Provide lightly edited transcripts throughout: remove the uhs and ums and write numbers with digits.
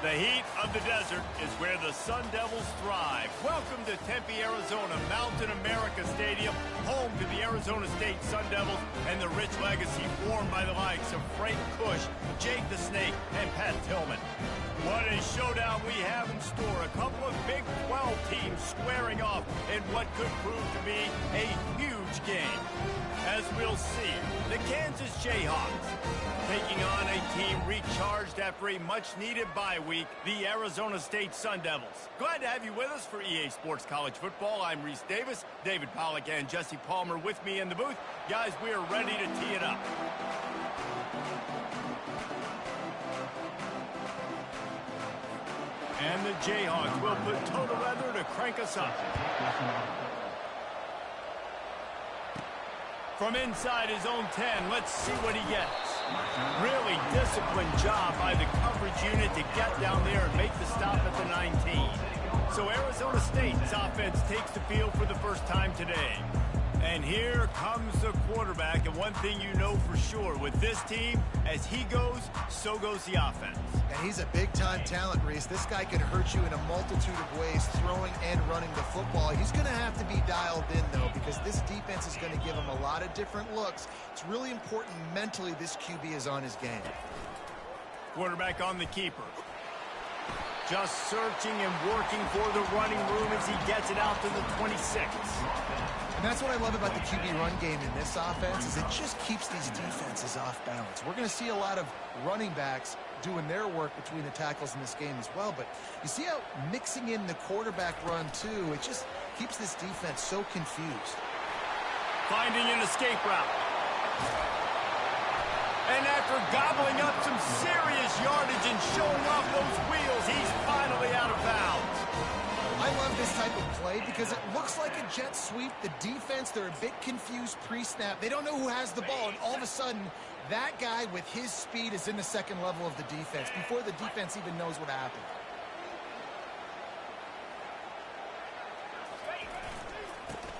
The heat of the desert is where the Sun Devils thrive. Welcome to Tempe, Arizona, Mountain America Stadium, home to the Arizona State Sun Devils and the rich legacy formed by the likes of Frank Kush, Jake the Snake, and Pat Tillman. What a showdown we have in store. A couple of Big 12 teams squaring off in what could prove to be a huge game. As we'll see, the Kansas Jayhawks taking on a team recharged after a much-needed bye week, the Arizona State Sun Devils. Glad to have you with us for EA Sports College Football. I'm Reese Davis, David Pollack, and Jesse Palmer with me in the booth. Guys, we are ready to tee it up. And the Jayhawks will put total leather to crank us up. From inside his own 10, let's see what he gets. Really disciplined job by the coverage unit to get down there and make the stop at the 19. So Arizona State's offense takes the field for the first time today. And here comes the quarterback, and one thing you know for sure, with this team, as he goes, so goes the offense. And he's a big-time talent, Reese. This guy can hurt you in a multitude of ways, throwing and running the football. He's going to have to be dialed in, though, because this defense is going to give him a lot of different looks. It's really important mentally this QB is on his game. Quarterback on the keeper. Just searching and working for the running room as he gets it out to the 26. And that's what I love about the QB run game in this offense, is it just keeps these defenses off balance. We're going to see a lot of running backs doing their work between the tackles in this game as well. But you see how mixing in the quarterback run, too, it just keeps this defense so confused. Finding an escape route. And after gobbling up some serious yardage and showing off those wheels, he's finally out of bounds. I love this type of play because it looks like a jet sweep. The defense, they're a bit confused pre-snap. They don't know who has the ball, and all of a sudden, that guy with his speed is in the second level of the defense before the defense even knows what happened.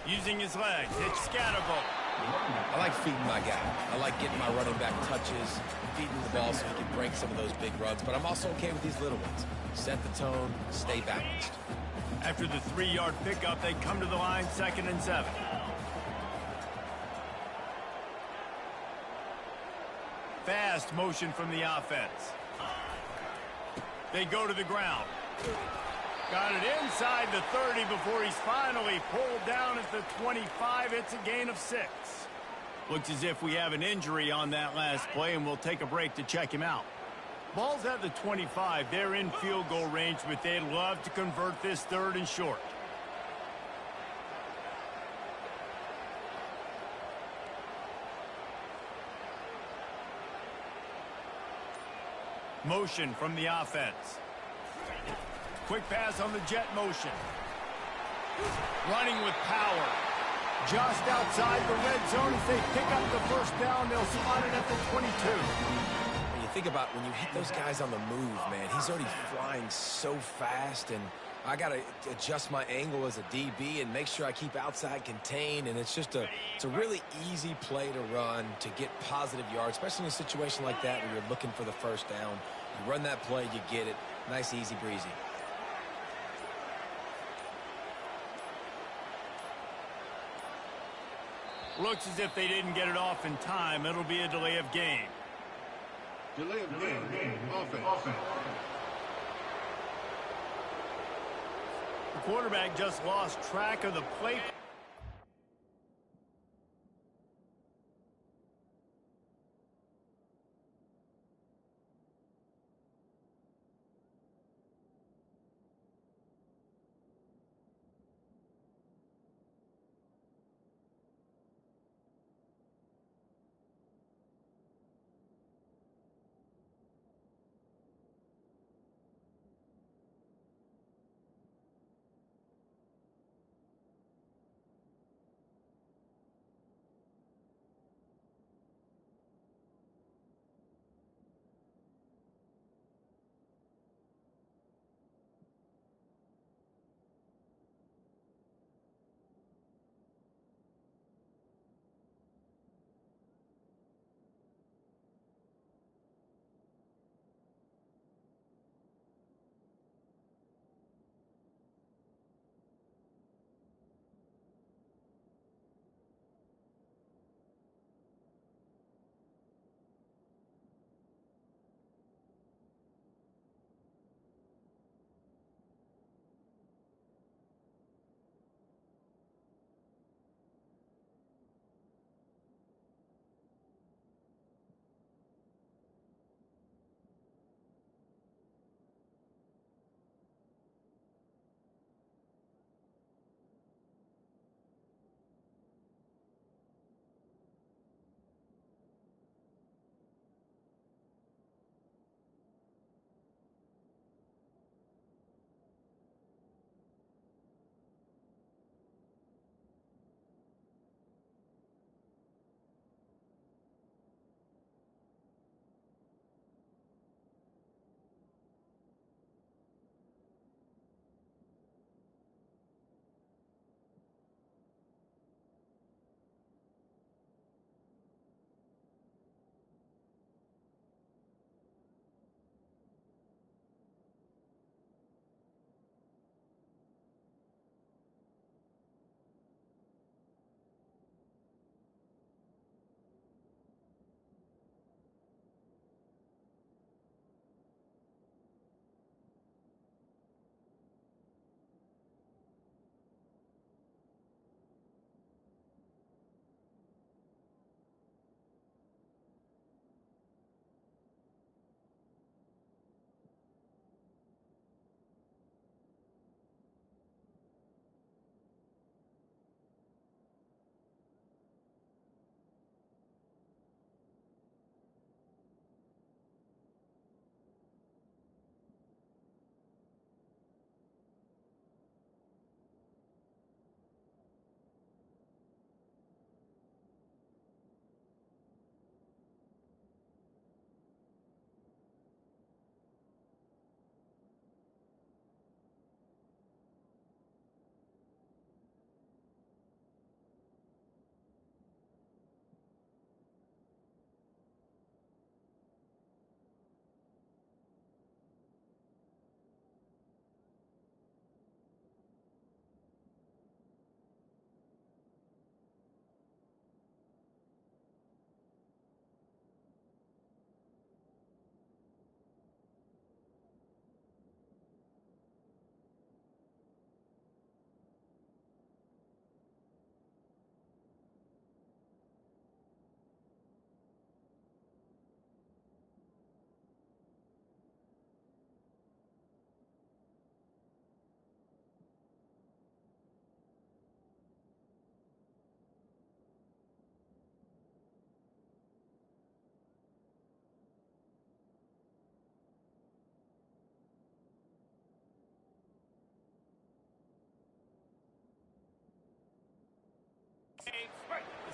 Using his legs, it's Scatterbo. I like feeding my guy. I like getting my running back touches, feeding the ball so he can break some of those big runs, but I'm also okay with these little ones. Set the tone, stay balanced. After the 3-yard pickup, they come to the line, 2nd and 7. Fast motion from the offense. They go to the ground. Got it inside the 30 before he's finally pulled down at the 25. It's a gain of 6. Looks as if we have an injury on that last play, and we'll take a break to check him out. Ball's at the 25. They're in field goal range, but they'd love to convert this 3rd and short. Motion from the offense. Quick pass on the jet motion. Running with power. Just outside the red zone as they pick up the first down. They'll spot it at the 22. When you think about when you hit those guys on the move, man, he's already flying so fast, and I got to adjust my angle as a DB and make sure I keep outside contained, and it's a really easy play to run to get positive yards, especially in a situation like that where you're looking for the first down. You run that play, you get it. Nice, easy breezy. Looks as if they didn't get it off in time. It'll be a delay of game. Delay of game. Offense. The quarterback just lost track of the play.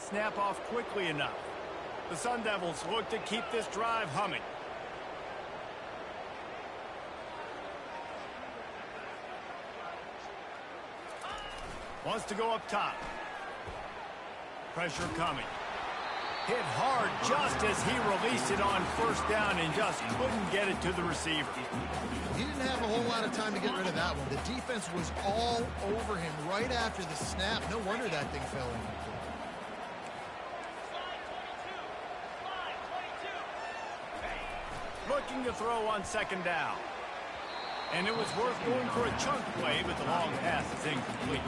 snap off quickly enough. The Sun Devils look to keep this drive humming. Wants to go up top. Pressure coming. Hit hard just as he released it on first down and just couldn't get it to the receiver. He didn't have a whole lot of time to get rid of that one. The defense was all over him right after the snap. No wonder that thing fell in. Looking to throw on second down. And it was worth going for a chunk play, but the long pass is incomplete.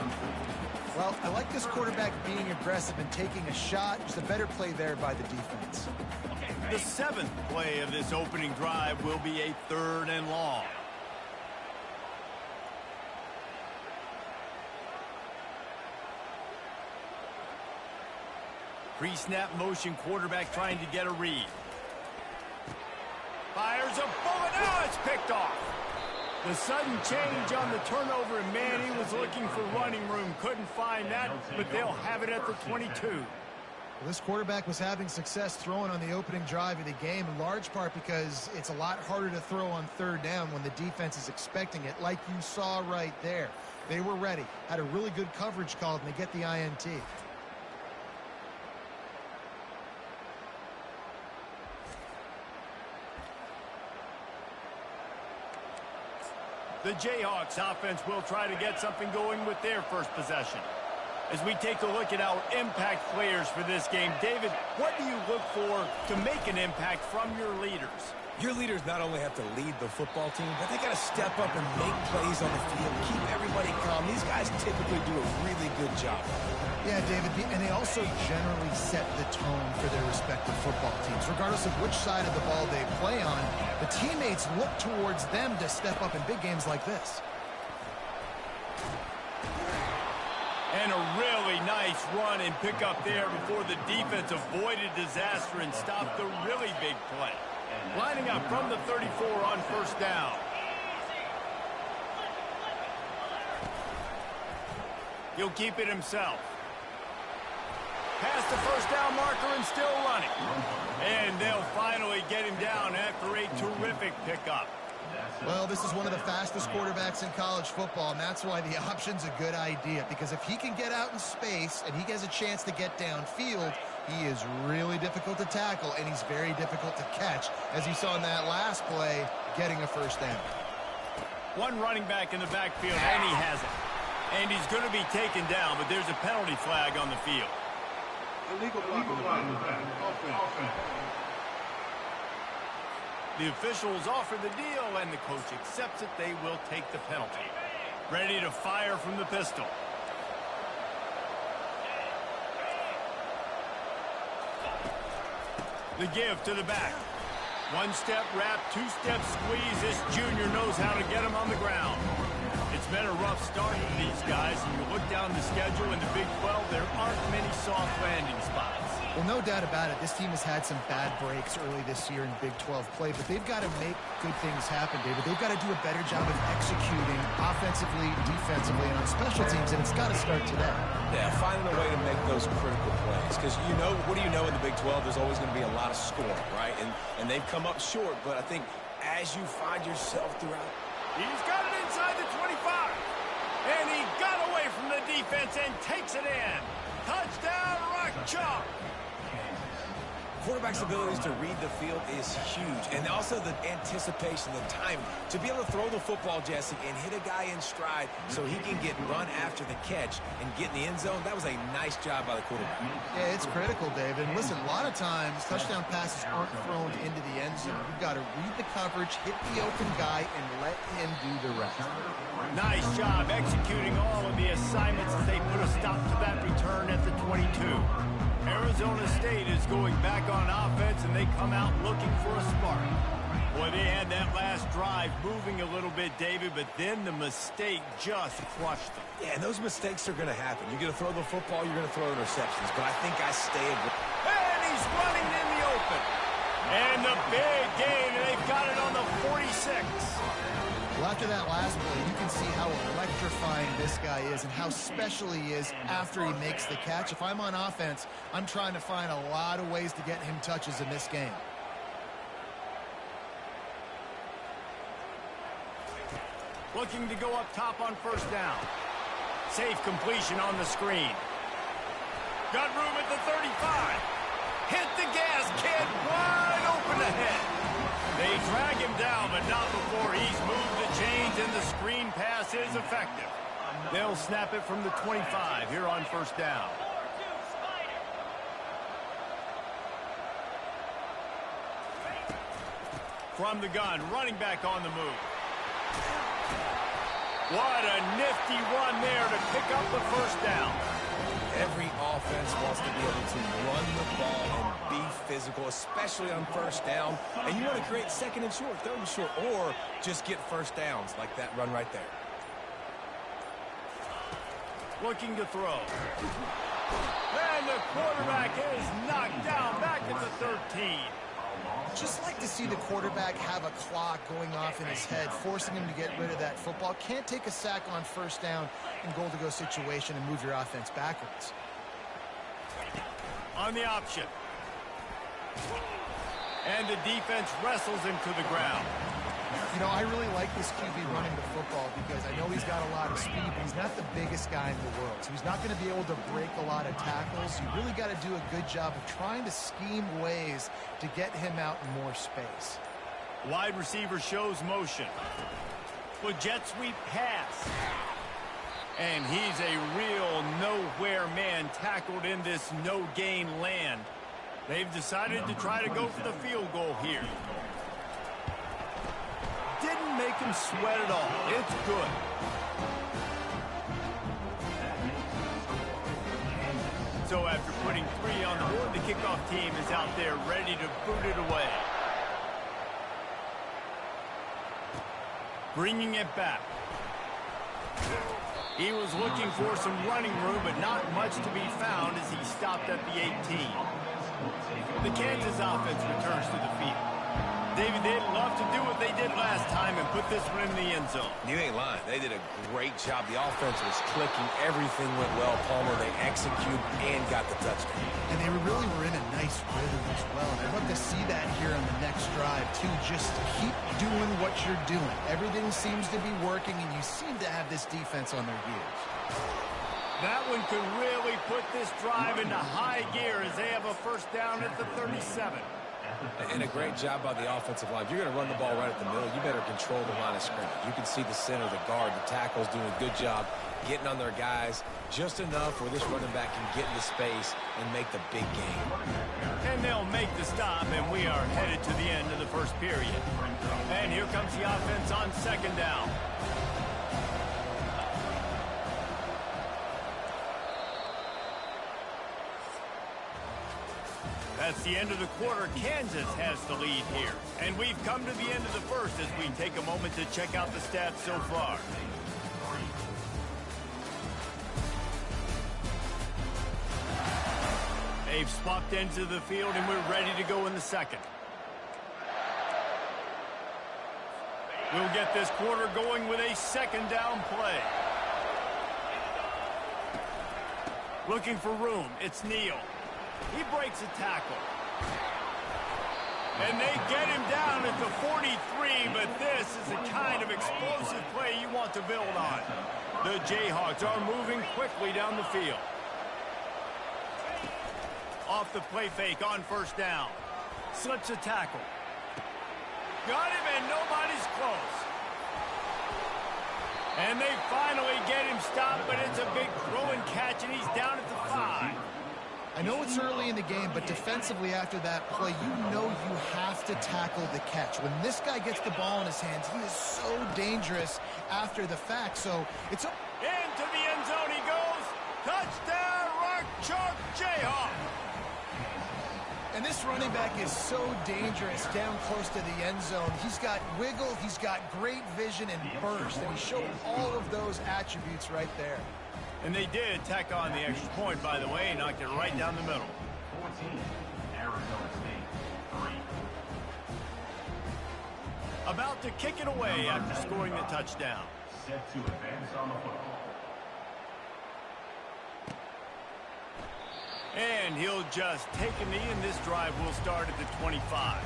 Well, I like this quarterback being aggressive and taking a shot. Just a better play there by the defense. The 7th play of this opening drive will be a 3rd and long. Pre-snap motion quarterback trying to get a read. Fires a bullet. Now it's picked off. The sudden change on the turnover, and man, he was looking for running room. Couldn't find that, but they'll have it at the 22. Well, this quarterback was having success throwing on the opening drive of the game, in large part because it's a lot harder to throw on 3rd down when the defense is expecting it, like you saw right there. They were ready, had a really good coverage call, and they get the INT. The Jayhawks offense will try to get something going with their first possession. As we take a look at our impact players for this game, David, what do you look for to make an impact from your leaders? Your leaders not only have to lead the football team, but they got to step up and make plays on the field, keep everybody calm. These guys typically do a really good job. Yeah, David, and they also generally set the tone for their respective football teams. Regardless of which side of the ball they play on, the teammates look towards them to step up in big games like this. And a really nice run and pick up there before the defense avoided disaster and stopped the really big play. Lining up from the 34 on first down. He'll keep it himself. Past the first down marker and still running. And they'll finally get him down after a terrific pickup. Well, this is one of the fastest quarterbacks in college football, and that's why the option's a good idea. Because if he can get out in space and he has a chance to get downfield, he is really difficult to tackle, and he's very difficult to catch, as you saw in that last play, getting a first down. One running back in the backfield, and he has it. And he's going to be taken down, but there's a penalty flag on the field. Illegal offense. The officials offer the deal, and the coach accepts it. They will take the penalty. Ready to fire from the pistol. The give to the back. One-step wrap, two-step squeeze. This junior knows how to get him on the ground. It's been a rough start for these guys, and you look down the schedule in the Big 12, there aren't many soft landing spots. Well, no doubt about it. This team has had some bad breaks early this year in Big 12 play, but they've got to make good things happen, David. They've got to do a better job of executing offensively, defensively, and on special teams, and it's got to start today. Yeah, finding a way to make those critical plays. Because, you know, what do you know in the Big 12? There's always going to be a lot of scoring, right? And they've come up short, but I think as you find yourself throughout. He's got it inside the 25. And he got away from the defense and takes it in. Touchdown, Rock Chalk. Quarterback's abilities to read the field is huge. And also the anticipation, the timing. To be able to throw the football, Jesse, and hit a guy in stride so he can get run after the catch and get in the end zone, that was a nice job by the quarterback. Yeah, it's critical, David. And listen, a lot of times touchdown passes aren't thrown into the end zone. You've got to read the coverage, hit the open guy, and let him do the rest. Nice job executing all of the assignments as they put a stop to that return at the 22. Arizona State is going back on offense, and they come out looking for a spark. Boy, they had that last drive moving a little bit, David, but then the mistake just crushed them. Yeah, and those mistakes are going to happen. You're going to throw the football, you're going to throw interceptions, but I think I stay away. And he's running in the open. And the big gain, and they've got it on the 46. Well, after that last play, you can see how electrifying this guy is and how special he is after he makes the catch. If I'm on offense, I'm trying to find a lot of ways to get him touches in this game. Looking to go up top on first down. Safe completion on the screen. Got room at the 35. Hit the gas, kid. Wide open ahead. They drag him down, but not before he's moved the chains, and the screen pass is effective. They'll snap it from the 25 here on first down. From the gun, running back on the move. What a nifty run there to pick up the first down. Every offense wants to be able to run the ball and be physical, especially on first down. And you want to create second and short, third and short, or just get first downs like that run right there. Looking to throw. And the quarterback is knocked down back at the 13. Just like to see the quarterback have a clock going off in his head, forcing him to get rid of that football. Can't take a sack on first down in goal-to-go situation and move your offense backwards. On the option. And the defense wrestles him to the ground. You know, I really like this QB running the football because I know he's got a lot of speed, but he's not the biggest guy in the world. So he's not going to be able to break a lot of tackles. You really got to do a good job of trying to scheme ways to get him out in more space. Wide receiver shows motion. With jet sweep pass. And he's a real nowhere man tackled in this no-gain land. They've decided to try to go for the field goal here. Didn't make him sweat at all. It's good. So after putting 3 on the board, the kickoff team is out there ready to boot it away. Bringing it back. He was looking for some running room, but not much to be found as he stopped at the 18. The Kansas offense returns to the field. David, they'd love to do what they did last time and put this one in the end zone. You ain't lying. They did a great job. The offense was clicking. Everything went well, Palmer. They executed and got the touchdown. And they really were in a nice rhythm as well. And I'd love to see that here on the next drive, too. Just keep doing what you're doing. Everything seems to be working, and you seem to have this defense on their heels. That one could really put this drive into high gear as they have a first down at the 37. And a great job by the offensive line. If you're going to run the ball right at the middle, you better control the line of scrimmage. You can see the center, the guard, the tackles doing a good job getting on their guys just enough where this running back can get into space and make the big game. And they'll make the stop, and we are headed to the end of the first period. And here comes the offense on second down. That's the end of the quarter. Kansas has the lead here. And we've come to the end of the first as we take a moment to check out the stats so far. They've swapped into the field, and we're ready to go in the second. We'll get this quarter going with a second down play. Looking for room. It's Neal. He breaks a tackle. And they get him down at the 43, but this is the kind of explosive play you want to build on. The Jayhawks are moving quickly down the field. Off the play fake on first down. Slips a tackle. Got him, and nobody's close. And they finally get him stopped, but it's a big throw and catch, and he's down at the 5. I know it's early in the game, but defensively after that play, you know you have to tackle the catch. When this guy gets the ball in his hands, he is so dangerous after the fact. So it's a... Into the end zone he goes. Touchdown, Rock Chalk Jayhawk. And this running back is so dangerous down close to the end zone. He's got wiggle, he's got great vision and burst, and he showed all of those attributes right there. And they did tack on the extra point, by the way, knocked it right down the middle. 14, Arizona State, 3. About to kick it away after scoring the touchdown. Set to advance on the football. And he'll just take a knee, and this drive will start at the 25.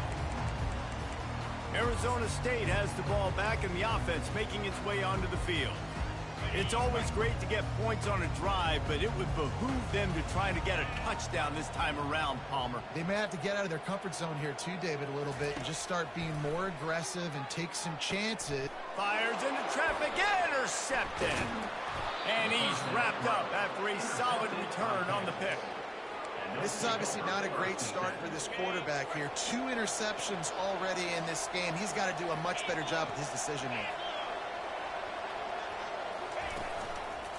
Arizona State has the ball back, and the offense making its way onto the field. It's always great to get points on a drive, but it would behoove them to try to get a touchdown this time around, Palmer. They may have to get out of their comfort zone here too, David, a little bit, and just start being more aggressive and take some chances. Fires into traffic, intercepted. And he's wrapped up after a solid return on the pick. This is obviously not a great start for this quarterback here. 2 interceptions already in this game. He's got to do a much better job with his decision-making.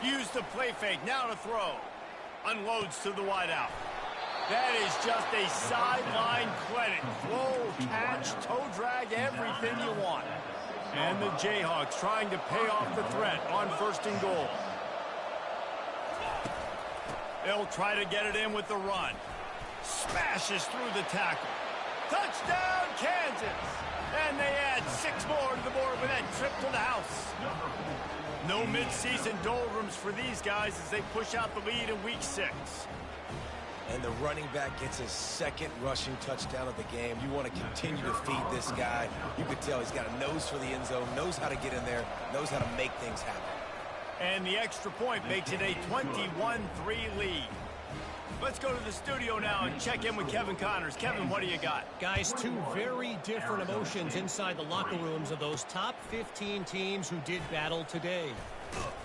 Use the play fake, now to throw. Unloads to the wideout. That is just a sideline credit. Throw, catch, toe drag, everything you want. And the Jayhawks trying to pay off the threat on 1st and goal. They'll try to get it in with the run. Smashes through the tackle. Touchdown, Kansas! And they add 6 more to the board with that trip to the house. No mid-season doldrums for these guys as they push out the lead in week 6. And the running back gets his 2nd rushing touchdown of the game. You want to continue to feed this guy. You can tell he's got a nose for the end zone, knows how to get in there, knows how to make things happen. And the extra point makes it a 21-3 lead. Let's go to the studio now and check in with Kevin Connors. Kevin, what do you got? Guys, 2 very different emotions inside the locker rooms of those top 15 teams who did battle today.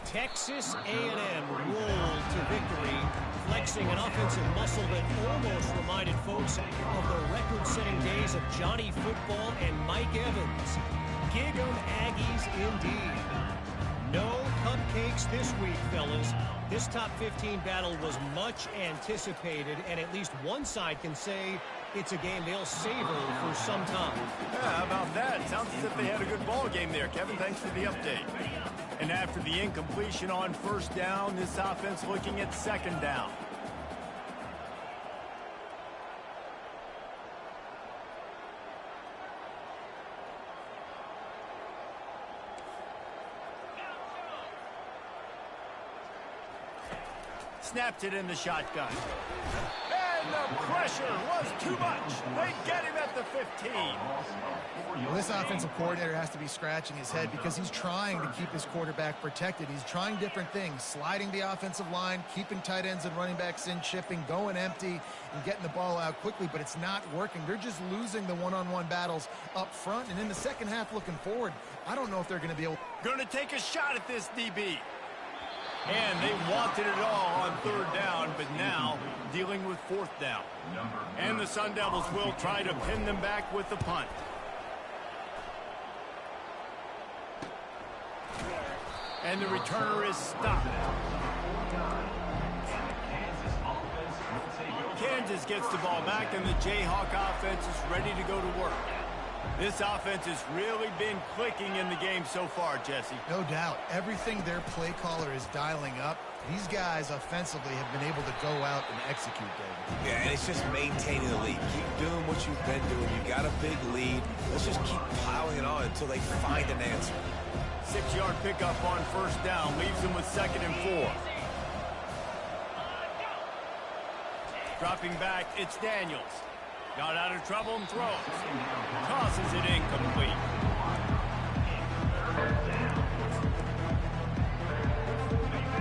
Texas A&M rolled to victory, flexing an offensive muscle that almost reminded folks of the record-setting days of Johnny Football and Mike Evans. Gig 'em Aggies indeed. No cupcakes this week, fellas. This top 15 battle was much anticipated, and at least one side can say it's a game they'll savor for some time. Yeah, how about that? Sounds as if they had a good ball game there, Kevin. Thanks for the update. And after the incompletion on 1st down, this offense looking at 2nd down. Snapped it in the shotgun. And the pressure was too much. They get him at the 15. Well, this offensive coordinator has to be scratching his head because he's trying to keep his quarterback protected. He's trying different things, sliding the offensive line, keeping tight ends and running backs in, chipping, going empty, and getting the ball out quickly, but it's not working. They're just losing the one-on-one battles up front, and in the second half looking forward, I don't know if they're going to be able... Going to take a shot at this DB. And they wanted it all on 3rd down, but now dealing with 4th down. And the Sun Devils will try to pin them back with the punt. And the returner is stopped. Kansas gets the ball back, and the Jayhawk offense is ready to go to work. This offense has really been clicking in the game so far, Jesse. No doubt. Everything their play caller is dialing up, these guys offensively have been able to go out and execute, David. Yeah, and it's just maintaining the lead. Keep doing what you've been doing. You got a big lead. Let's just keep plowing it on until they find an answer. 6-yard pickup on 1st down leaves them with 2nd and 4. Dropping back, it's Daniels. Got out of trouble and throws. Tosses it incomplete.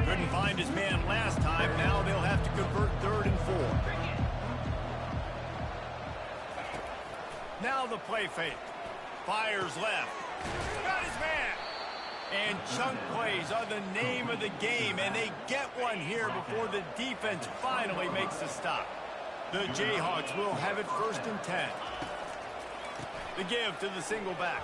Couldn't find his man last time. Now they'll have to convert 3rd and 4. Now the play fake. Fires left. Got his man. And chunk plays are the name of the game, and they get one here before the defense finally makes the stop. The Jayhawks will have it 1st and 10. The give to the single back.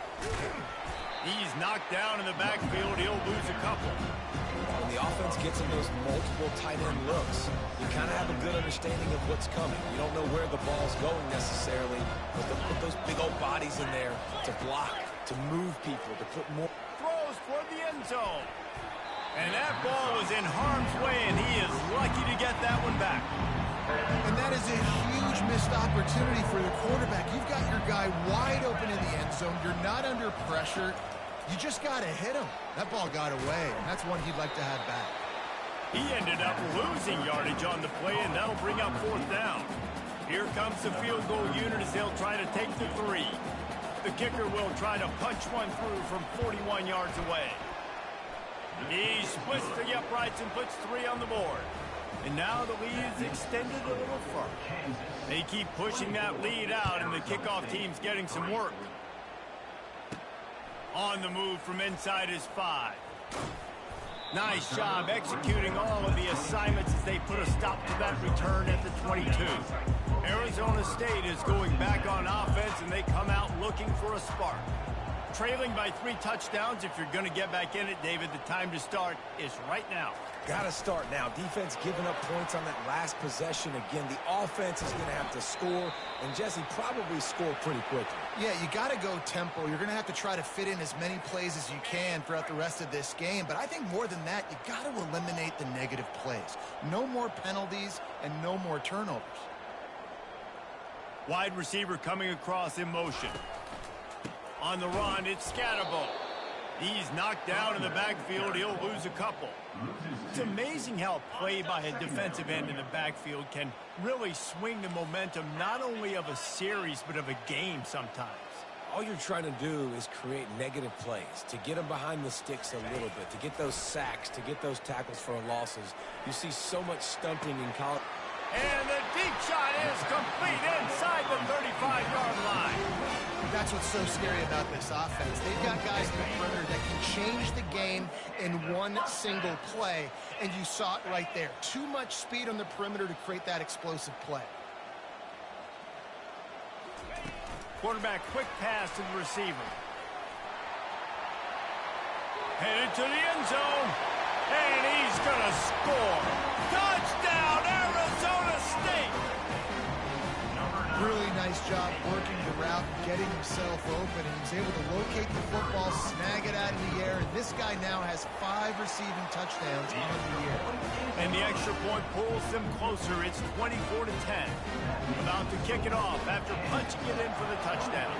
He's knocked down in the backfield. He'll lose a couple. When the offense gets in those multiple tight end looks, you kind of have a good understanding of what's coming. You don't know where the ball's going necessarily, but to put those big old bodies in there to block, to move people, to put more... Throws for the end zone. And that ball was in harm's way, and he is lucky to get that one back. And that is a huge missed opportunity for the quarterback. You've got your guy wide open in the end zone. You're not under pressure. You just got to hit him. That ball got away, and that's one he'd like to have back. He ended up losing yardage on the play, and that'll bring up 4th down. Here comes the field goal unit as they'll try to take the 3. The kicker will try to punch one through from 41 yards away. He splits the uprights and puts 3 on the board. And now the lead is extended a little further. They keep pushing that lead out, and the kickoff team's getting some work. On the move from inside his 5. Nice job executing all of the assignments as they put a stop to that return at the 22. Arizona State is going back on offense, and they come out looking for a spark. Trailing by 3 touchdowns. If you're going to get back in it, David, the time to start is right now. Got to start now. Defense giving up points on that last possession. Again, the offense is going to have to score, and Jesse probably score pretty quickly. Yeah, you got to go tempo. You're going to have to try to fit in as many plays as you can throughout the rest of this game. But I think more than that, you got to eliminate the negative plays. No more penalties and no more turnovers. Wide receiver coming across in motion. On the run, it's Scatterbo. He's knocked down in the backfield. He'll lose a couple. It's amazing how a play by a defensive end in the backfield can really swing the momentum not only of a series but of a game sometimes. All you're trying to do is create negative plays, to get them behind the sticks a little bit, to get those sacks, to get those tackles for losses. You see so much stumping in college. And the deep shot is complete inside the 35-yard line. That's what's so scary about this offense. They've got guys in the perimeter that can change the game in one single play, and you saw it right there. Too much speed on the perimeter to create that explosive play. Quarterback quick pass to the receiver. Headed to the end zone, and he's going to score. Touchdown, Arizona State! Really nice job working the route, getting himself open, and he's able to locate the football, snag it out of the air, and this guy now has 5 receiving touchdowns on the year. And the extra point pulls them closer. It's 24-10. About to kick it off after punching it in for the touchdown.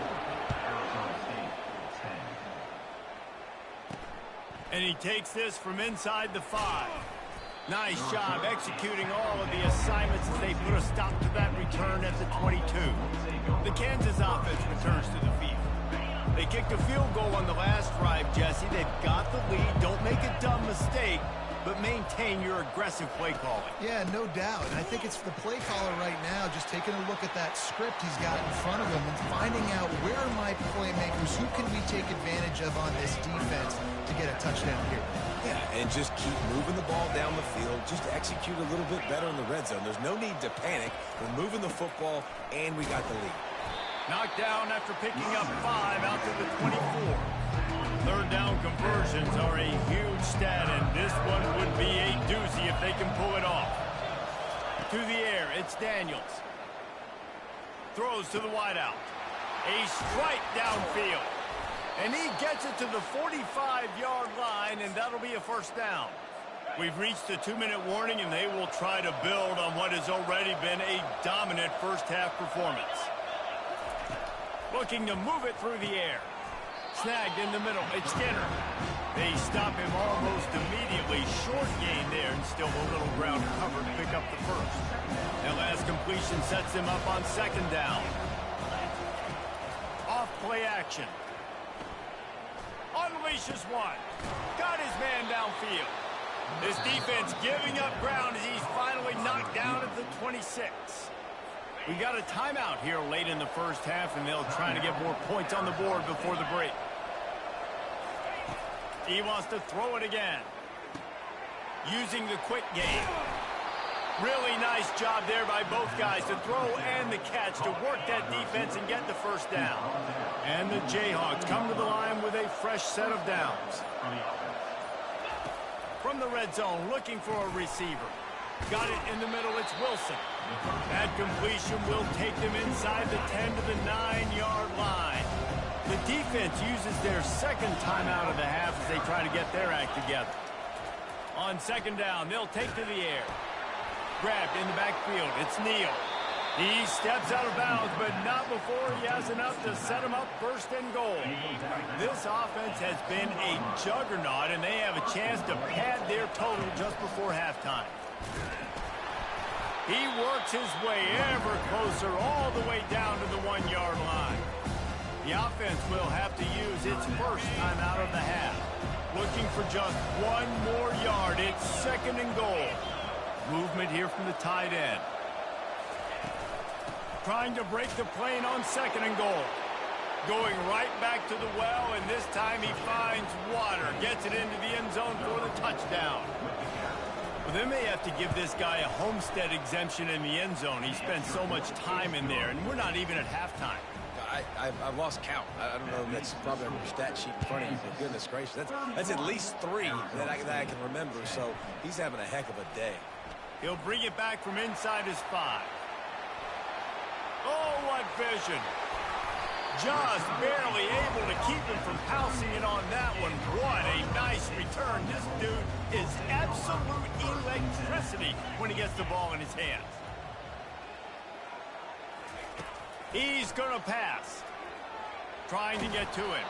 And he takes this from inside the 5. Nice job executing all of the assignments as they put a stop to that return at the 22. The Kansas offense returns to the field. They kicked a field goal on the last drive, Jesse. They've got the lead. Don't make a dumb mistake, but maintain your aggressive play calling. Yeah, no doubt. And I think it's the play caller right now just taking a look at that script he's got in front of him and finding out where are my playmakers, who can we take advantage of on this defense to get a touchdown here. Yeah, and just keep moving the ball down the field. Just execute a little bit better in the red zone. There's no need to panic. We're moving the football, and we got the lead. Knocked down after picking up 5 out to the 24. Third down conversions are a huge stat, and this one would be a doozy if they can pull it off. To the air, it's Daniels. Throws to the wideout. A strike downfield. And he gets it to the 45-yard line, and that'll be a first down. We've reached the 2-minute warning, and they will try to build on what has already been a dominant first-half performance. Looking to move it through the air. Snagged in the middle. It's Skinner. They stop him almost immediately. Short gain there, and still a little ground covered to pick up the first. That last completion sets him up on second down. Off play action. Unleashes one. Got his man downfield. This defense giving up ground as he's finally knocked down at the 26. We got a timeout here late in the first half, and they'll try to get more points on the board before the break. He wants to throw it again. Using the quick game. Really nice job there by both guys to throw and the catch to work that defense and get the first down. And the Jayhawks come to the line with a fresh set of downs. From the red zone, looking for a receiver. Got it in the middle, it's Wilson. That completion will take them inside the 10 to the 9-yard line. The defense uses their second timeout of the half as they try to get their act together. On second down, they'll take to the air. Grabbed in the backfield. It's Neal. He steps out of bounds, but not before he has enough to set him up first and goal. This offense has been a juggernaut, and they have a chance to pad their total just before halftime. He works his way ever closer all the way down to the 1-yard line. The offense will have to use its first time out of the half. Looking for just one more yard. It's second and goal. Movement here from the tight end. Trying to break the plane on second and goal. Going right back to the well, and this time he finds water. Gets it into the end zone for the touchdown. Well, they may have to give this guy a homestead exemption in the end zone. He spent so much time in there, and we're not even at halftime. I've lost count. I don't know. That's probably on your stat sheet in front of you. For goodness gracious. That's at least 3 that I can remember. So he's having a heck of a day. He'll bring it back from inside his 5. Oh, what vision. Just barely able to keep him from pouncing it on that one. What a nice return. This dude is absolute electricity when he gets the ball in his hands. He's going to pass. Trying to get to him.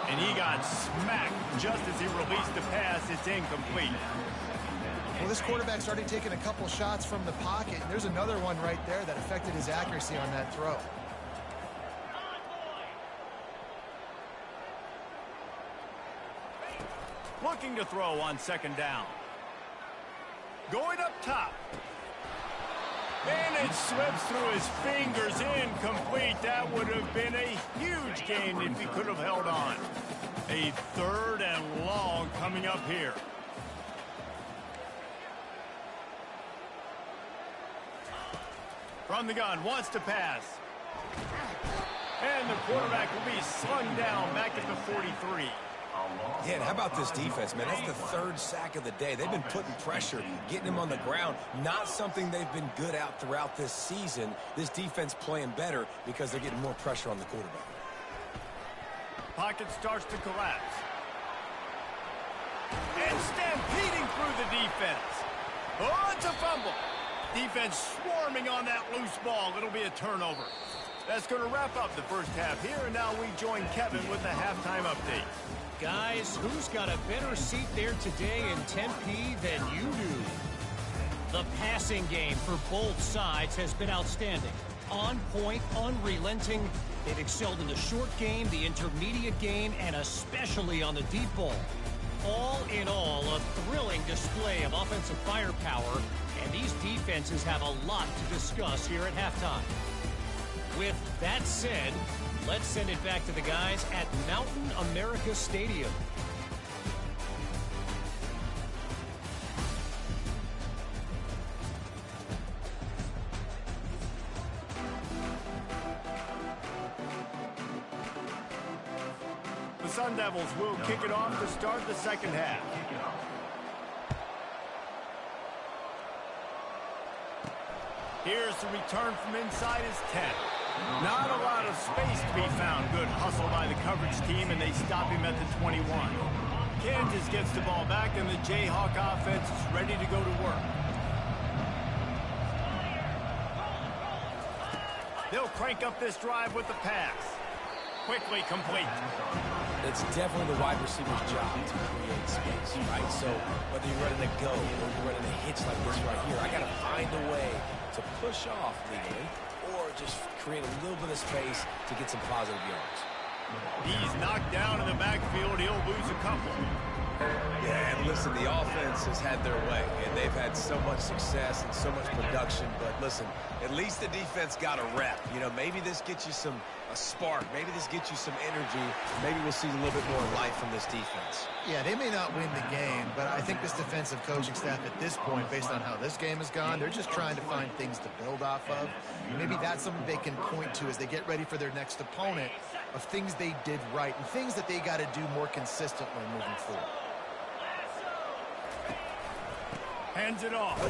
And he got smacked just as he released the pass. It's incomplete. Well, this quarterback started taking a couple shots from the pocket, and there's another one right there that affected his accuracy on that throw. Looking to throw on second down. Going up top. And it slips through his fingers, incomplete. That would have been a huge gain if he could have held on. A third and long coming up here. From the gun, wants to pass. And the quarterback will be slung down back at the 43. Yeah, and how about this defense, man? That's the 3rd sack of the day. They've been putting pressure, getting him on the ground. Not something they've been good at throughout this season. This defense playing better because they're getting more pressure on the quarterback. Pocket starts to collapse. And stampeding through the defense. Oh, it's a fumble. Defense swarming on that loose ball. It'll be a turnover. That's going to wrap up the first half here, and now we join Kevin with the halftime update. Guys, who's got a better seat there today in Tempe than you do? The passing game for both sides has been outstanding. On point, unrelenting. They've excelled in the short game, the intermediate game, and especially on the deep ball. All in all, a thrilling display of offensive firepower, and these defenses have a lot to discuss here at halftime. With that said, let's send it back to the guys at Mountain America Stadium. The Sun Devils will kick it off to start the second half. Here's the return from inside his 10. Not a lot of space to be found. Good hustle by the coverage team, and they stop him at the 21. Kansas gets the ball back, and the Jayhawk offense is ready to go to work. They'll crank up this drive with the pass. Quickly complete. It's definitely the wide receiver's job to create space, right? So whether you're running a go or you're running a hitch like this right here, I got to find a way to push off legally or just create a little bit of space to get some positive yards. He's knocked down in the backfield. He'll lose a couple. Yeah, and listen, the offense has had their way, and they've had so much success and so much production. But listen, at least the defense got a rep. You know, maybe this gets you a spark. Maybe this gets you some energy. Maybe we'll see a little bit more life from this defense. Yeah, they may not win the game, but I think this defensive coaching staff at this point, based on how this game has gone, they're just trying to find things to build off of. Maybe that's something they can point to as they get ready for their next opponent, of things they did right and things that they got to do more consistently moving forward. Hands it off.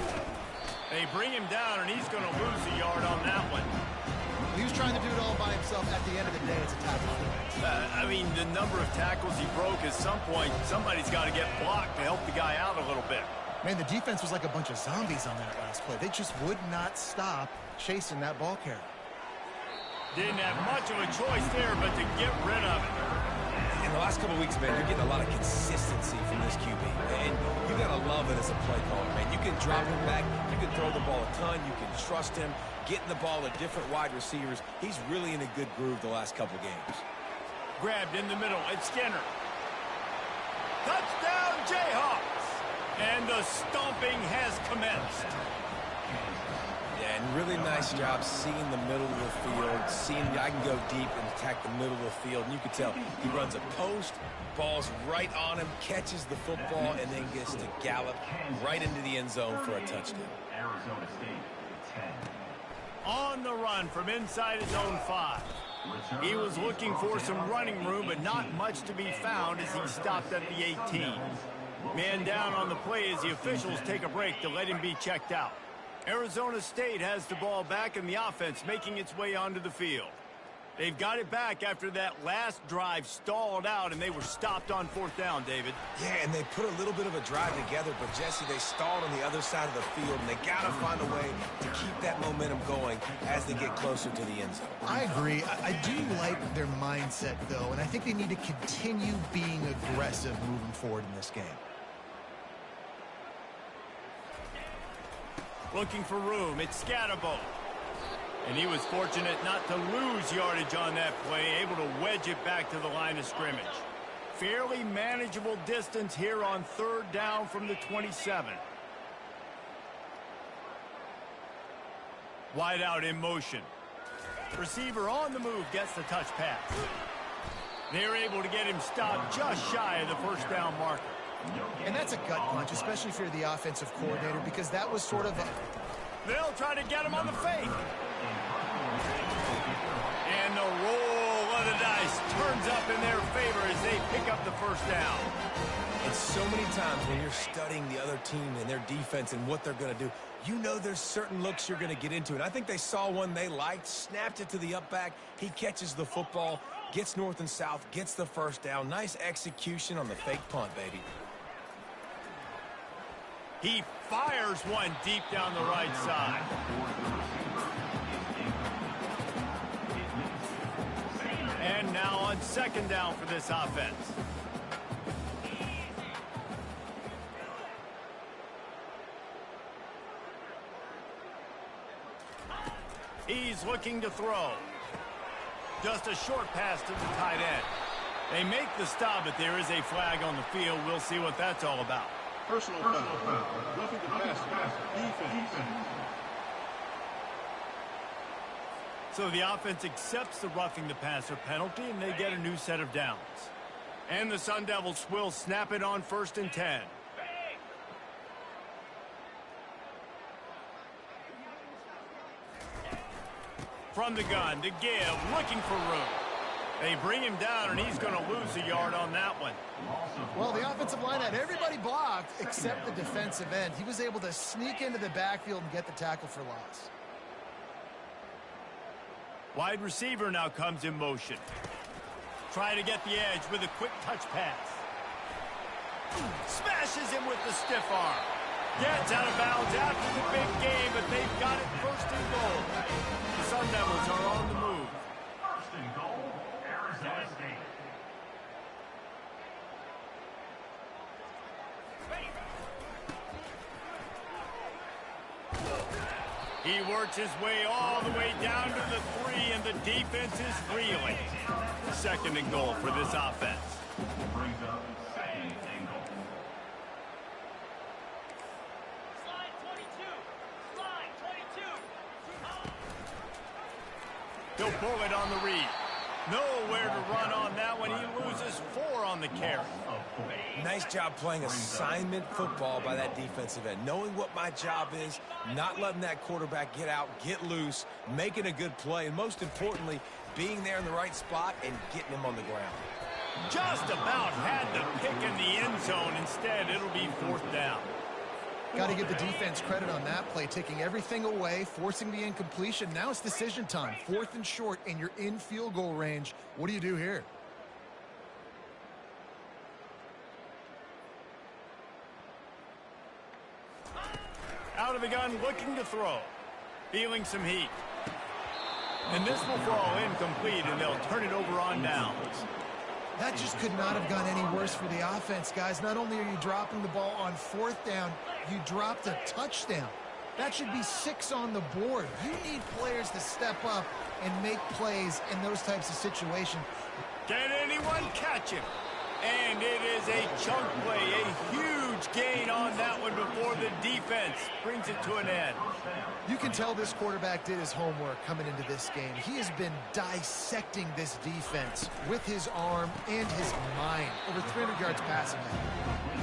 They bring him down, and he's going to lose a yard on that one. He was trying to do it all by himself. At the end of the day, it's a tackle. I mean, the number of tackles he broke, at some point, somebody's got to get blocked to help the guy out a little bit. Man, the defense was like a bunch of zombies on that last play. They just would not stop chasing that ball carrier. Didn't have much of a choice there, but to get rid of it. In the last couple of weeks, man, you're getting a lot of consistency from this QB. And you got to love it as a play caller, man. You can drop him back. You can throw the ball a ton. You can trust him. Getting the ball to different wide receivers. He's really in a good groove the last couple games. Grabbed in the middle. It's Skinner. Touchdown, Jayhawks. And the stomping has commenced. Yeah, and really nice job seeing the middle of the field, seeing I can go deep and attack the middle of the field. And you can tell he runs a post, ball's right on him, catches the football, and then gets to gallop right into the end zone for a touchdown. Arizona State, 10. On the run from inside his own 5. He was looking for some running room, but not much to be found as he stopped at the 18. Man down on the play as the officials take a break to let him be checked out. Arizona State has the ball back and the offense making its way onto the field. They've got it back after that last drive stalled out, and they were stopped on 4th down, David. Yeah, and they put a little bit of a drive together, but, Jesse, they stalled on the other side of the field, and they got to find a way to keep that momentum going as they get closer to the end zone. I agree. I do like their mindset, though, and I think they need to continue being aggressive moving forward in this game. Looking for room, it's Scatterbo. And he was fortunate not to lose yardage on that play, able to wedge it back to the line of scrimmage. Fairly manageable distance here on 3rd down from the 27. Wide out in motion. Receiver on the move gets the touch pass. They're able to get him stopped just shy of the 1st down marker. And that's a gut punch, especially if you're the offensive coordinator, because that was sort of a... They'll try to get him on the fake. And the roll of the dice turns up in their favor as they pick up the 1st down. And so many times when you're studying the other team and their defense and what they're going to do, you know there's certain looks you're going to get into. And I think they saw one they liked, snapped it to the up back. He catches the football, gets north and south, gets the 1st down. Nice execution on the fake punt, baby. He fires one deep down the right side. And now on 2nd down for this offense. He's looking to throw. Just a short pass to the tight end. They make the stop, but there is a flag on the field. We'll see what that's all about. Personal foul. Roughing the passer. Defense. So the offense accepts the roughing the passer penalty, and they get a new set of downs. And the Sun Devils will snap it on 1st and 10. From the gun to give, looking for room. They bring him down, and he's going to lose a yard on that one. Well, the offensive line had everybody blocked except the defensive end. He was able to sneak into the backfield and get the tackle for loss. Wide receiver now comes in motion. Trying to get the edge with a quick touch pass. Smashes him with the stiff arm. Gets out of bounds after the big game, but they've got it 1st and goal. The Sun Devils are on the move. 1st and goal, Arizona State. He works his way all the way down to the 3, and the defense is reeling. 2nd and goal for this offense. Brings up 2nd and goal. Slide 22. Slide 22. He'll pull it on the read. Nowhere to run on that one. He loses 4 on the carry. Nice job playing assignment football by that defensive end. Knowing what my job is, not letting that quarterback get out, get loose, making a good play, and most importantly, being there in the right spot and getting him on the ground. Just about had the pick in the end zone. Instead, it'll be 4th down. Got to give the defense credit on that play, taking everything away, forcing the incompletion. Now it's decision time. 4th and short, and you're in field goal range. What do you do here? Out of the gun, looking to throw. Feeling some heat. And this will fall incomplete, and they'll turn it over on downs. That just could not have gone any worse for the offense, guys. Not only are you dropping the ball on 4th down, you dropped a touchdown. That should be 6 on the board. You need players to step up and make plays in those types of situations. Can anyone catch him? And it is a chunk play, a huge gain on that one before the defense brings it to an end. You can tell this quarterback did his homework coming into this game. He has been dissecting this defense with his arm and his mind. Over 300 yards passing.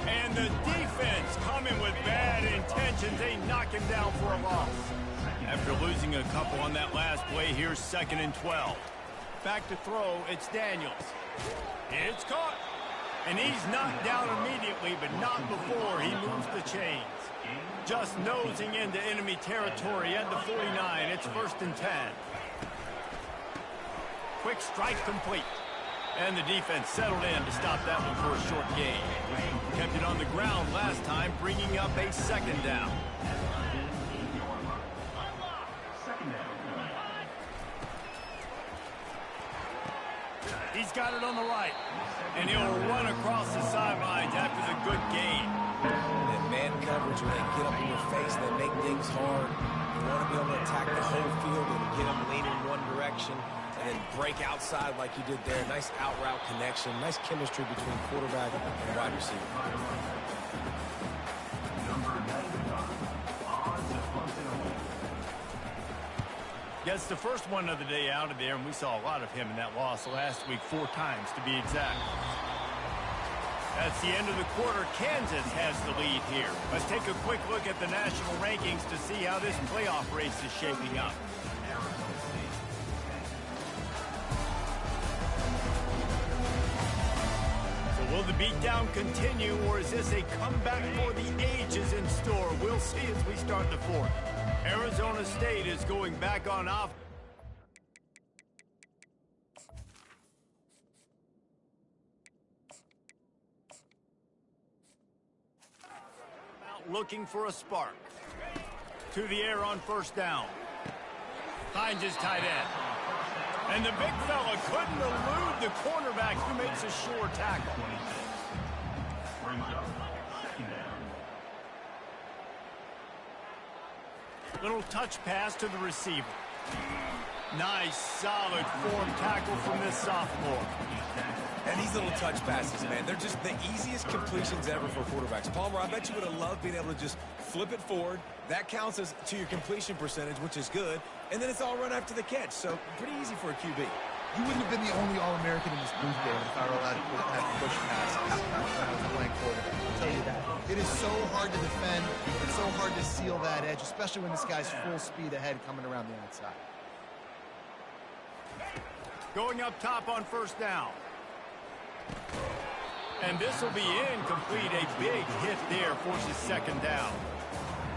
And the defense coming with bad intentions. They knock him down for a loss. After losing a couple on that last play, here's 2nd and 12. Back to throw, it's Daniels. It's caught. And he's knocked down immediately, but not before he moves the chains. Just nosing into enemy territory at the 49. It's 1st and 10. Quick strike complete. And the defense settled in to stop that one for a short gain. Kept it on the ground last time, bringing up a 2nd down. He's got it on the right. And he'll run across the sidelines after the good gain. That man coverage, when they get up in your face, they make things hard. You want to be able to attack the whole field and get them leaning one direction and then break outside like you did there. Nice out-route connection. Nice chemistry between quarterback and wide receiver. Gets the first one of the day out of there, and we saw a lot of him in that loss last week, 4 times to be exact. That's the end of the quarter. Kansas has the lead here. Let's take a quick look at the national rankings to see how this playoff race is shaping up. So will the beatdown continue, or is this a comeback for the ages in store? We'll see as we start the 4th. Arizona State is going back on off. Looking for a spark. To the air on 1st down. Finds his tight end. And the big fella couldn't elude the cornerback who makes a sure tackle. Little touch pass to the receiver. Nice, solid form tackle from this sophomore. And these little touch passes, man, they're just the easiest completions ever for quarterbacks. Palmer, I bet you would have loved being able to just flip it forward. That counts as to your completion percentage, which is good. And then it's all run after the catch. So pretty easy for a QB. You wouldn't have been the only All-American in this booth, David, if I were allowed to push passes when I was playing quarterback. I'll tell you that. It is so hard to defend. It's so hard to seal that edge, especially when this guy's full speed ahead coming around the outside. Going up top on 1st down. And this will be incomplete. A big hit there forces 2nd down.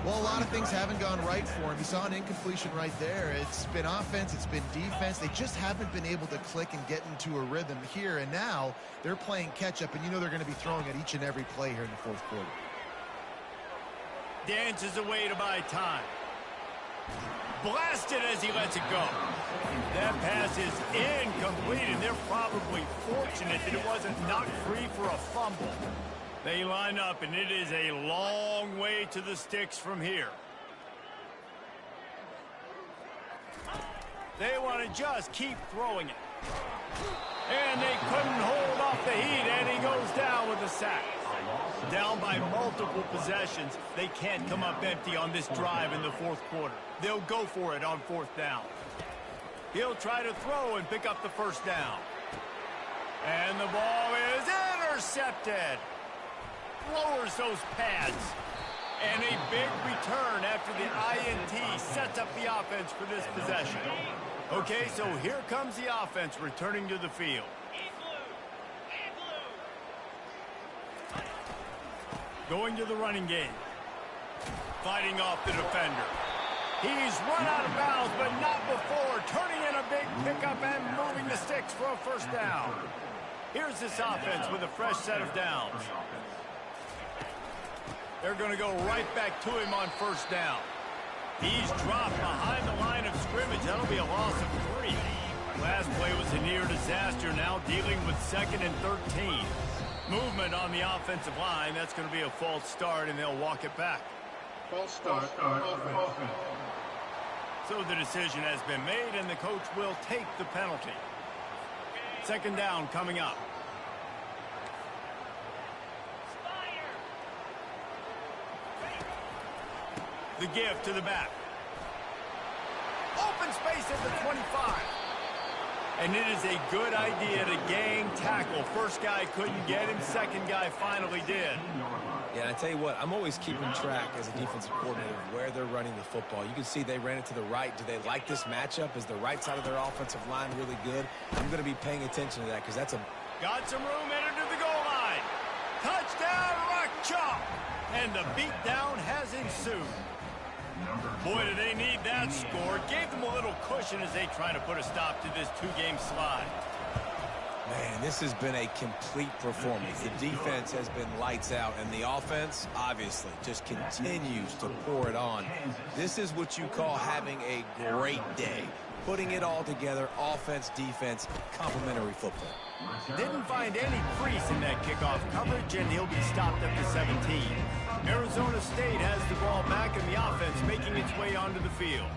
Well, a lot of things haven't gone right for him. You saw an incompletion right there. It's been offense, it's been defense. They just haven't been able to click and get into a rhythm here. And now they're playing catch-up, and you know they're going to be throwing at each and every play here in the 4th quarter. Dances away to buy time. Blasted as he lets it go. That pass is incomplete, and they're probably fortunate that it wasn't knocked free for a fumble. They line up, and it is a long way to the sticks from here. They want to just keep throwing it. And they couldn't hold off the heat, and he goes down with a sack. Down by multiple possessions. They can't come up empty on this drive in the 4th quarter. They'll go for it on 4th down. He'll try to throw and pick up the 1st down. And the ball is intercepted. Lowers those pads. And a big return after the INT sets up the offense for this possession. Okay, so here comes the offense returning to the field. Going to the running game. Fighting off the defender. He's run out of bounds, but not before. Turning in a big pickup and moving the sticks for a first down. Here's this offense with a fresh set of downs. They're going to go right back to him on first down. He's dropped behind the line of scrimmage. That'll be a loss of 3. Last play was a near disaster. Now dealing with 2nd and 13. Movement on the offensive line. That's going to be a false start, and they'll walk it back. False start. Offense. So the decision has been made, and the coach will take the penalty. 2nd down coming up. The give to the back. Open space at the 25. And it is a good idea to gang tackle. First guy couldn't get him. Second guy finally did. Yeah, and I tell you what, I'm always keeping track as a defensive coordinator of where they're running the football. You can see they ran it to the right. Do they like this matchup? Is the right side of their offensive line really good? I'm going to be paying attention to that because that's a... Got some room, entered to the goal line. Touchdown, Rock Chalk. And the beatdown has ensued. Boy, do they need that score. Gave them a little cushion as they try to put a stop to this 2-game slide. Man, this has been a complete performance. The defense has been lights out, and the offense, obviously, just continues to pour it on. This is what you call having a great day. Putting it all together, offense, defense, complementary football. Didn't find any crease in that kickoff coverage, and he'll be stopped at the 17. Arizona State has the ball back, and the offense making its way onto the field.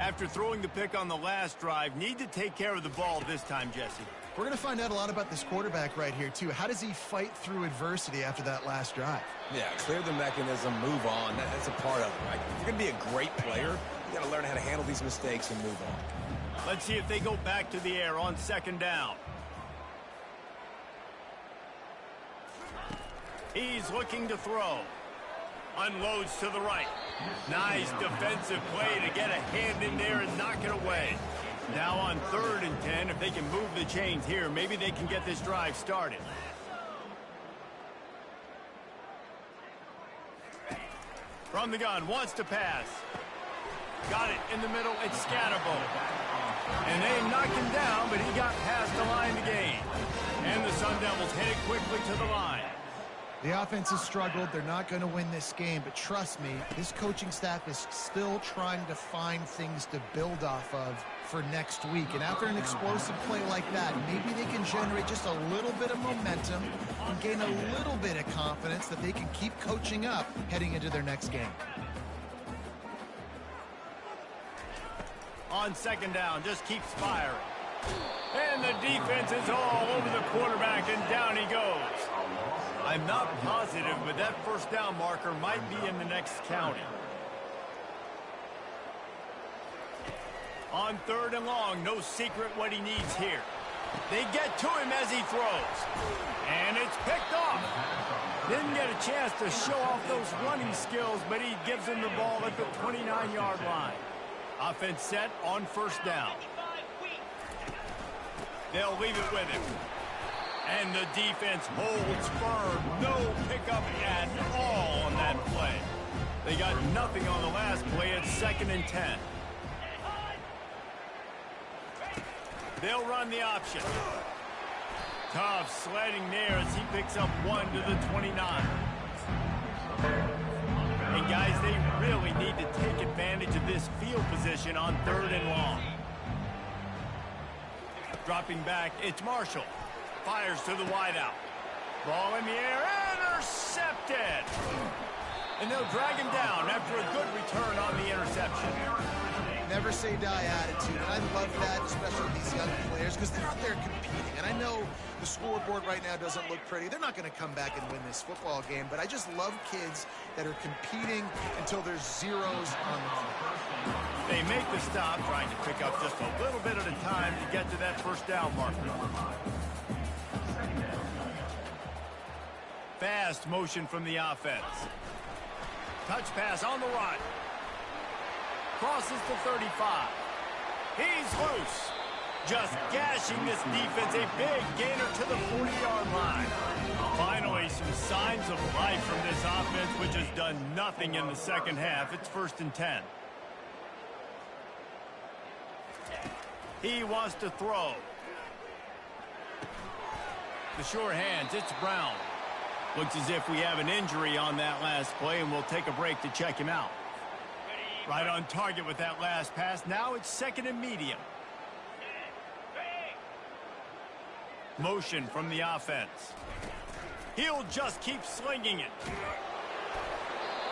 After throwing the pick on the last drive, need to take care of the ball this time, Jesse. We're going to find out a lot about this quarterback right here, too. How does he fight through adversity after that last drive? Yeah, clear the mechanism, move on. That's a part of it, right? If you're going to be a great player, you got to learn how to handle these mistakes and move on. Let's see if they go back to the air on 2nd down. He's looking to throw. Unloads to the right. Nice defensive play to get a hand in there and knock it away. Now on 3rd and 10, if they can move the chains here, maybe they can get this drive started. From the gun, wants to pass. Got it in the middle, it's Scatterbo. And they knocked him down, but he got past the line to gain. And the Sun Devils headed quickly to the line. The offense has struggled. They're not going to win this game, but trust me, this coaching staff is still trying to find things to build off of for next week. And after an explosive play like that, maybe they can generate just a little bit of momentum and gain a little bit of confidence that they can keep coaching up heading into their next game. On 2nd down, just keeps firing. And the defense is all over the quarterback, and down he goes. I'm not positive, but that first down marker might be in the next county. On 3rd and long, no secret what he needs here. They get to him as he throws. And it's picked off. Didn't get a chance to show off those running skills, but he gives him the ball at the 29-yard line. Offense set on 1st down. They'll leave it with him. And the defense holds firm. No pickup at all on that play. They got nothing on the last play at 2nd and 10. They'll run the option. Tough sledding there as he picks up 1 to the 29. And guys, they really need to take advantage of this field position on 3rd and long. Dropping back, it's Marshall. Fires to the wideout. Ball in the air, intercepted. And they'll drag him down after a good return on the interception. Never say die attitude, and I love that, especially with these young players, because they're out there competing. And I know the scoreboard right now doesn't look pretty. They're not going to come back and win this football game, but I just love kids that are competing until there's zeros on the field. They make the stop, trying to pick up just a little bit at a time to get to that first down marker. Fast motion from the offense. Touch pass on the run. Crosses to 35. He's loose. just gashing this defense. A big gainer to the 40-yard line. Finally, some signs of life from this offense, which has done nothing in the second half. It's 1st and 10. He wants to throw. The sure hands, it's Brown. Looks as if we have an injury on that last play, and we'll take a break to check him out. Right on target with that last pass. Now it's 2nd and medium. Motion from the offense. He'll just keep slinging it.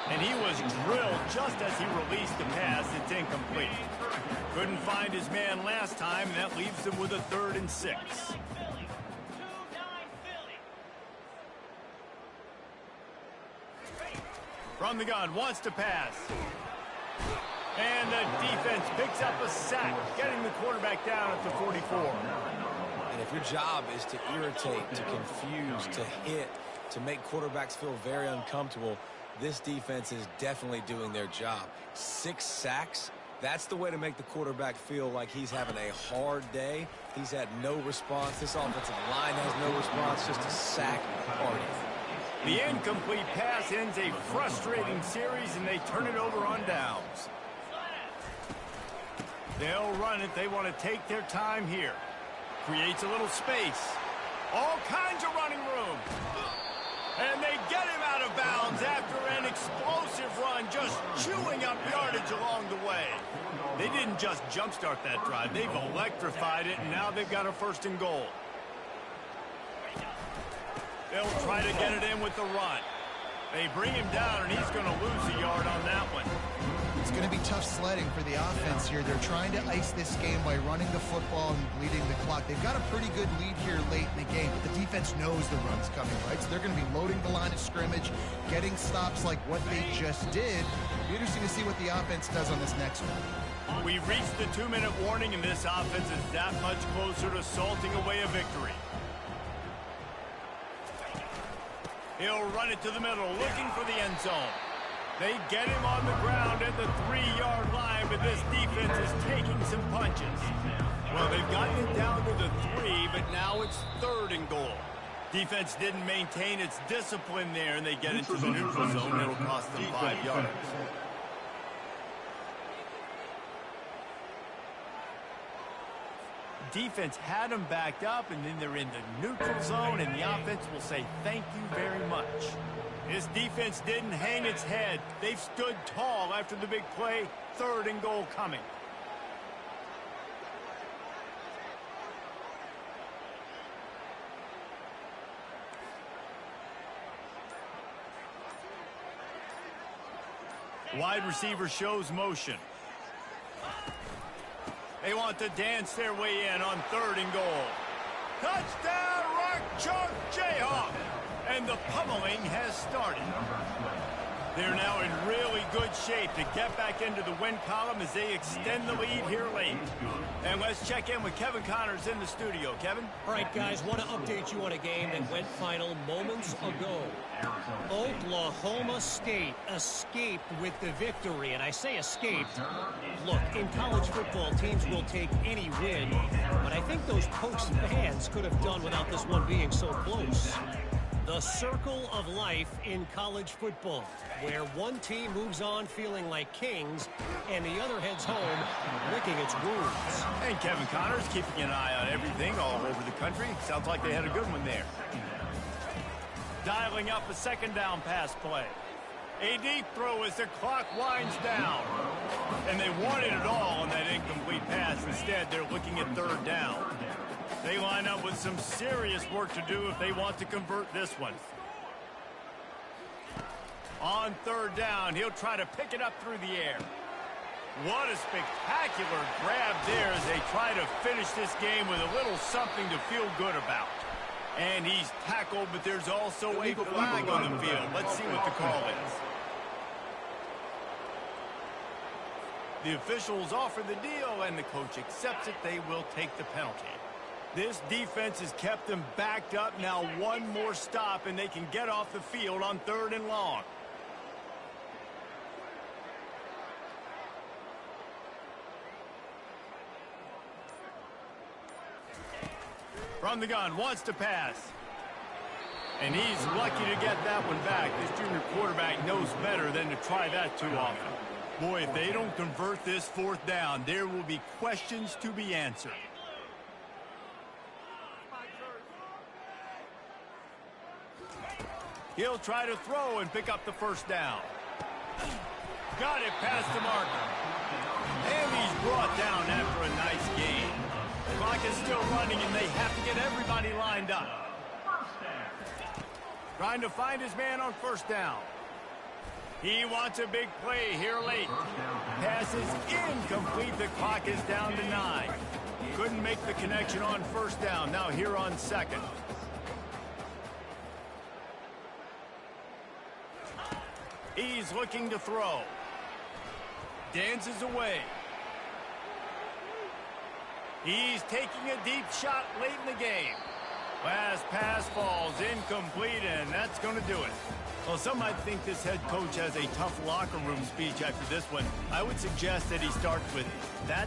And he was drilled just as he released the pass. It's incomplete. Couldn't find his man last time, and that leaves him with a 3rd and 6. From the gun, wants to pass. And the defense picks up a sack, getting the quarterback down at the 44. And if your job is to irritate, to confuse, to hit, to make quarterbacks feel very uncomfortable, this defense is definitely doing their job. 6 sacks, that's the way to make the quarterback feel like he's having a hard day. He's had no response. This offensive line has no response, just a sack party. The incomplete pass ends a frustrating series, and they turn it over on downs. They'll run it. They want to take their time here. Creates a little space. All kinds of running room. And they get him out of bounds after an explosive run, just chewing up yardage along the way. They didn't just jumpstart that drive. They've electrified it, and now they've got a 1st and goal. They'll try to get it in with the run. They bring him down, and he's going to lose a yard on that one. It's going to be tough sledding for the offense here. They're trying to ice this game by running the football and bleeding the clock. They've got a pretty good lead here late in the game, but the defense knows the run's coming, right? So they're going to be loading the line of scrimmage, getting stops like what they just did. It'll be interesting to see what the offense does on this next one. We reached the 2-minute warning, and this offense is that much closer to salting away a victory. He'll run it to the middle, looking for the end zone. They get him on the ground at the 3-yard line, but this defense is taking some punches. Well, they've gotten it down to the 3, but now it's 3rd and goal. Defense didn't maintain its discipline there, and they get into the neutral zone. It'll cost them 5 yards. Defense had them backed up, and then they're in the neutral zone, and the offense will say thank you very much. This defense didn't hang its head. They've stood tall after the big play. 3rd and goal coming. Wide receiver shows motion. They want to dance their way in on 3rd and goal. Touchdown, Rock Chalk Jayhawk! And the pummeling has started. They're now in really good shape to get back into the win column as they extend the lead here late. And let's check in with Kevin Connors in the studio. Kevin? All right, guys, want to update you on a game that went final moments ago. Oklahoma State escaped with the victory, and I say escaped. Look, in college football, teams will take any win, but I think those Pokes fans could have done without this one being so close. The circle of life in college football, where one team moves on feeling like kings and the other heads home licking its wounds. And Kevin Connors keeping an eye on everything all over the country. Sounds like they had a good one there. Dialing up a 2nd down pass play. A deep throw as the clock winds down. And they wanted it all on that incomplete pass. Instead, they're looking at 3rd down. They line up with some serious work to do if they want to convert this one. On 3rd down, he'll try to pick it up through the air. What a spectacular grab there as they try to finish this game with a little something to feel good about. And he's tackled, but there's also a flag on the field. Let's see what the call is. The officials offer the deal, and the coach accepts it. They will take the penalty. This defense has kept them backed up. Now one more stop, and they can get off the field on 3rd and long. From the gun, wants to pass. And he's lucky to get that one back. This junior quarterback knows better than to try that too often. Boy, if they don't convert this fourth down, there will be questions to be answered. He'll try to throw and pick up the first down. Got it past the marker. And he's brought down after a nice gain. The clock is still running, and they have to get everybody lined up. Trying to find his man on first down. He wants a big play here late. Pass is incomplete. The clock is down to 9. Couldn't make the connection on first down. Now here on second. He's looking to throw. Dances away. He's taking a deep shot late in the game. Last pass falls incomplete, and that's going to do it. Well, some might think this head coach has a tough locker room speech after this one. I would suggest that he starts with, "That's